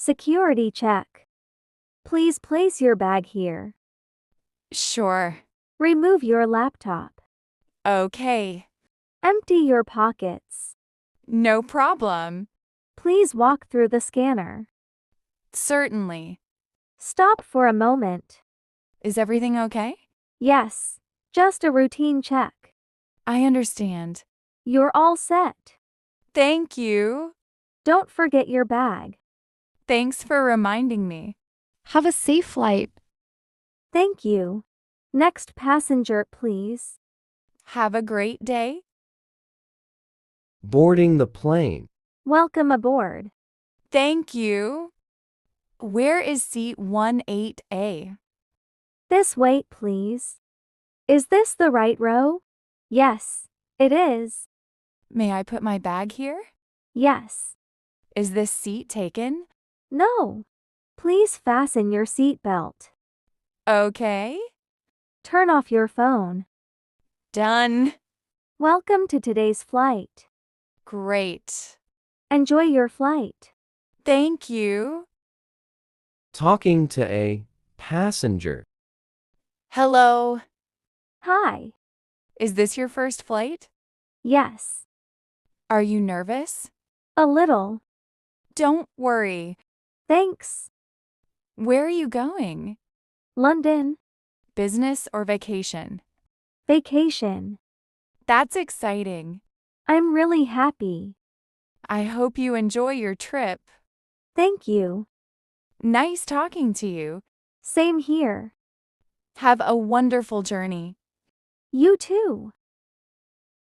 Security check. Please place your bag here. Sure. Remove your laptop. Okay. Empty your pockets. No problem. Please walk through the scanner. Certainly. Stop for a moment. Is everything okay? Yes, just a routine check. I understand. You're all set. Thank you. Don't forget your bag. Thanks for reminding me. Have a safe flight. Thank you. Next passenger, please. Have a great day. Boarding the plane. Welcome aboard. Thank you. Where is seat 18A? This way, please. Is this the right row? Yes, it is. May I put my bag here? Yes. Is this seat taken? No. Please fasten your seat belt. Okay. Turn off your phone. Done. Welcome to today's flight. Great. Enjoy your flight. Thank you. Talking to a passenger. Hello. Hi. Is this your first flight? Yes. Are you nervous? A little. Don't worry. Thanks. Where are you going? London. Business or vacation? Vacation. That's exciting. I'm really happy. I hope you enjoy your trip. Thank you. Nice talking to you. Same here. Have a wonderful journey. You too.